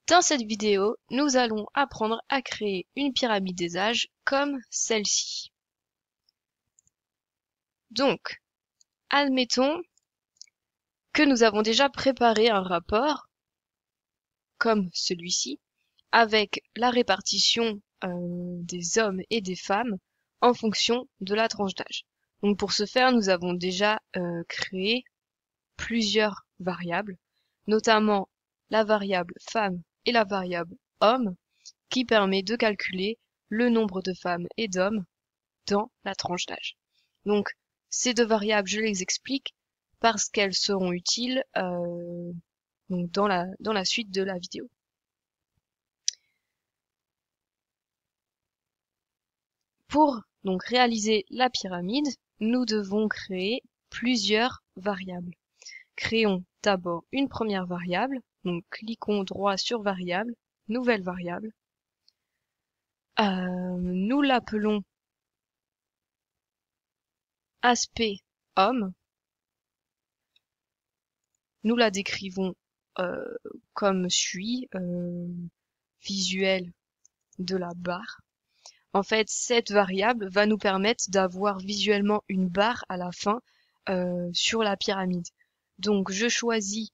Dans cette vidéo, nous allons apprendre à créer une pyramide des âges comme celle-ci. Donc, admettons que nous avons déjà préparé un rapport comme celui-ci avec la répartition des hommes et des femmes en fonction de la tranche d'âge. Donc pour ce faire, nous avons déjà créé plusieurs variables, notamment la variable femme et la variable homme, qui permet de calculer le nombre de femmes et d'hommes dans la tranche d'âge. Donc, ces deux variables, je les explique parce qu'elles seront utiles donc dans la suite de la vidéo. Pour donc réaliser la pyramide, nous devons créer plusieurs variables. Créons d'abord une première variable, donc cliquons droit sur variable, nouvelle variable. Nous l'appelons aspect homme. Nous la décrivons comme suit, visuel de la barre. En fait, cette variable va nous permettre d'avoir visuellement une barre à la fin sur la pyramide. Donc, je choisis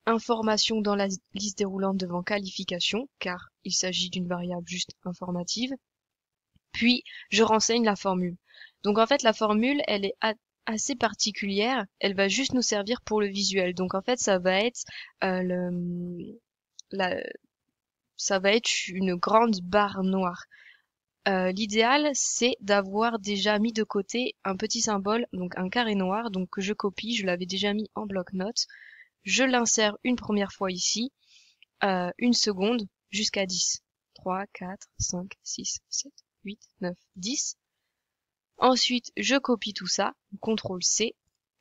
information dans la liste déroulante devant qualification, car il s'agit d'une variable juste informative. Puis, je renseigne la formule. Donc, en fait, la formule, elle est assez particulière. Elle va juste nous servir pour le visuel. Donc, en fait, ça va être ça va être une grande barre noire. L'idéal, c'est d'avoir déjà mis de côté un petit symbole, donc un carré noir, donc que je copie, je l'avais déjà mis en bloc-notes. Je l'insère une première fois ici, une seconde, jusqu'à 10. 3, 4, 5, 6, 7, 8, 9, 10. Ensuite, je copie tout ça, CTRL C,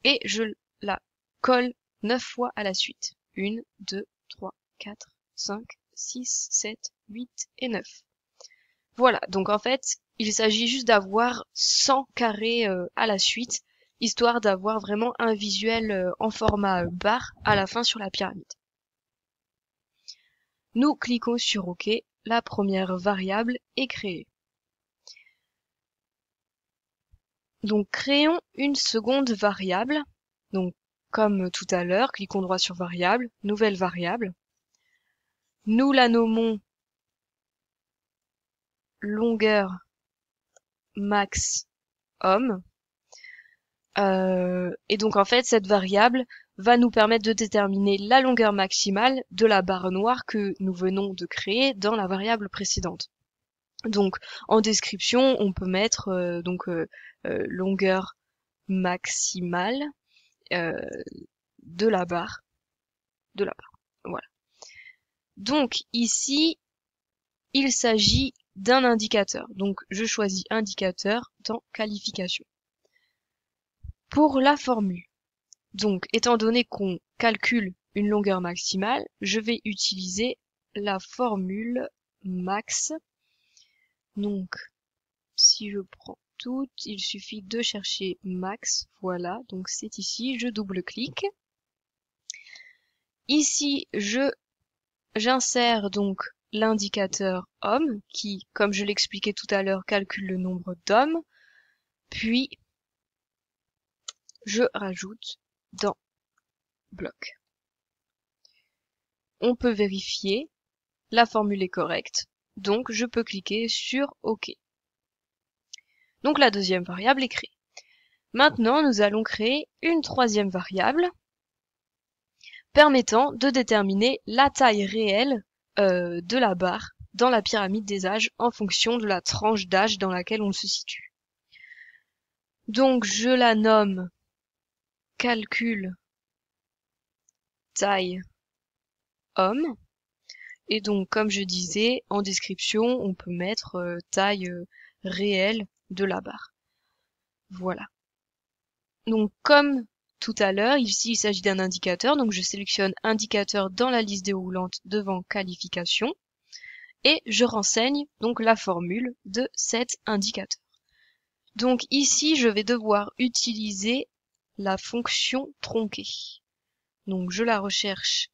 et je la colle 9 fois à la suite. 1, 2, 3, 4, 5, 6, 7, 8 et 9. Voilà, donc en fait, il s'agit juste d'avoir 100 carrés à la suite, histoire d'avoir vraiment un visuel en format barre à la fin sur la pyramide. Nous cliquons sur OK, la première variable est créée. Donc créons une seconde variable, donc comme tout à l'heure, cliquons droit sur variable, nouvelle variable. Nous la nommons longueur max homme. Et donc en fait, cette variable va nous permettre de déterminer la longueur maximale de la barre noire que nous venons de créer dans la variable précédente. Donc en description, on peut mettre longueur maximale de la barre. Voilà. Donc ici, il s'agit d'un indicateur. Donc je choisis indicateur dans qualification. Pour la formule, donc étant donné qu'on calcule une longueur maximale, je vais utiliser la formule max. Donc si je prends toutes, il suffit de chercher max, voilà, donc c'est ici, je double-clique. Ici, j'insère donc l'indicateur homme qui, comme je l'expliquais tout à l'heure, calcule le nombre d'hommes, puis je rajoute dans bloc. On peut vérifier, la formule est correcte, donc je peux cliquer sur OK. Donc la deuxième variable est créée. Maintenant, nous allons créer une troisième variable permettant de déterminer la taille réelle de la barre dans la pyramide des âges en fonction de la tranche d'âge dans laquelle on se situe. Donc je la nomme calcul taille homme. Et donc comme je disais, en description, on peut mettre taille réelle de la barre. Voilà. Donc comme tout à l'heure, ici il s'agit d'un indicateur, donc je sélectionne indicateur dans la liste déroulante devant qualification et je renseigne donc la formule de cet indicateur. Donc ici je vais devoir utiliser la fonction tronquée. Donc je la recherche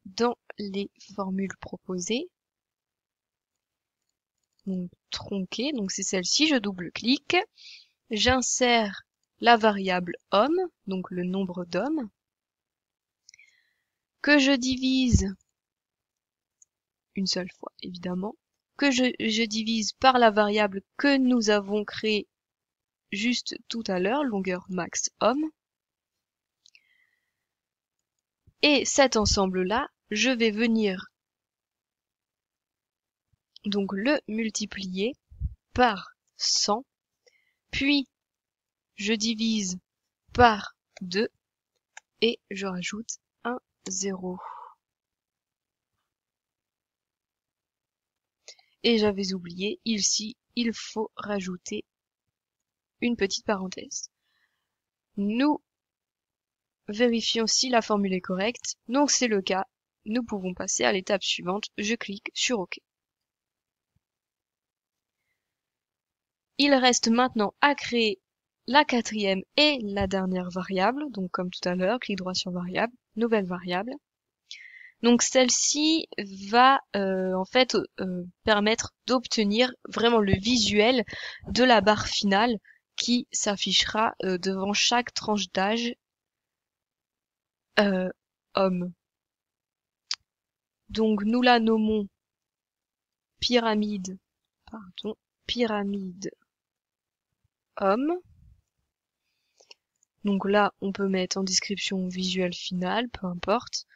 dans les formules proposées. Donc tronquée, donc c'est celle-ci, je double-clique. J'insère la variable homme, donc le nombre d'hommes, que je divise une seule fois évidemment, que je divise par la variable que nous avons créée juste tout à l'heure, longueur max homme. Et cet ensemble-là, je vais venir donc le multiplier par 100, puis je divise par 2 et je rajoute un 0. Et j'avais oublié, ici, il faut rajouter une petite parenthèse. Nous vérifions si la formule est correcte. Donc c'est le cas. Nous pouvons passer à l'étape suivante. Je clique sur OK. Il reste maintenant à créer la quatrième et la dernière variable. Donc comme tout à l'heure, clic droit sur variable, nouvelle variable. Donc celle-ci va en fait permettre d'obtenir vraiment le visuel de la barre finale qui s'affichera devant chaque tranche d'âge homme. Donc nous la nommons pyramide homme. Donc là on peut mettre en description visuel final, peu importe.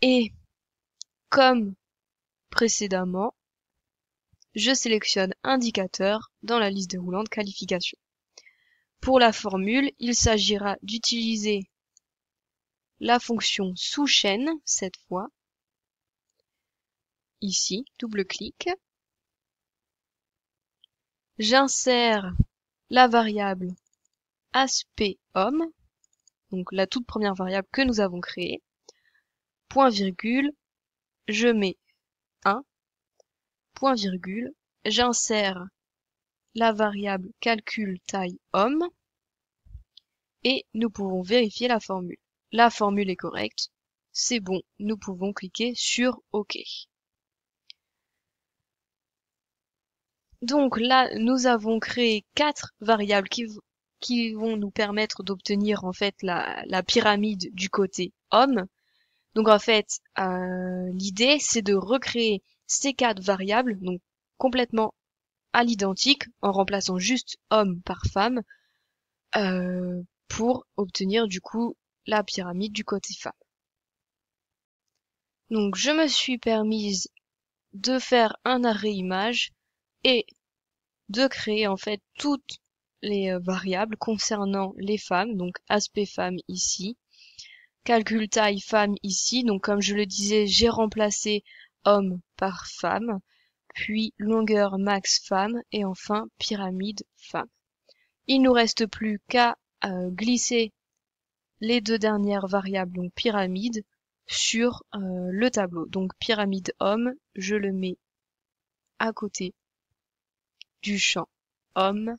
Et comme précédemment, je sélectionne indicateur dans la liste déroulante qualification. Pour la formule, il s'agira d'utiliser la fonction sous-chaîne, cette fois. Ici, double-clic. J'insère la variable aspect homme, donc la toute première variable que nous avons créée. Point virgule, je mets 1, point virgule, j'insère la variable calcul taille homme et nous pouvons vérifier la formule. La formule est correcte, c'est bon, nous pouvons cliquer sur OK. Donc là, nous avons créé 4 variables qui vont nous permettre d'obtenir en fait la pyramide du côté homme. Donc en fait, l'idée c'est de recréer ces 4 variables, donc complètement à l'identique, en remplaçant juste homme par femme, pour obtenir du coup la pyramide du côté femme. Donc je me suis permise de faire un arrêt image et de créer en fait toutes les variables concernant les femmes, donc aspect femme ici, calcul taille femme ici, donc comme je le disais, j'ai remplacé homme par femme, puis longueur max femme et enfin pyramide femme. Il nous reste plus qu'à glisser les 2 dernières variables, donc pyramide, sur le tableau. Donc pyramide homme, je le mets à côté du champ homme,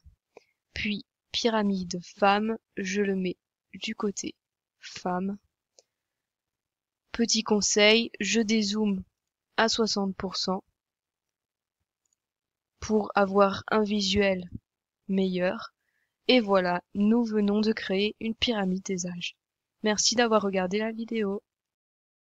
puis pyramide femme, je le mets du côté femme. Petit conseil, je dézoome à 60% pour avoir un visuel meilleur. Et voilà, nous venons de créer une pyramide des âges. Merci d'avoir regardé la vidéo.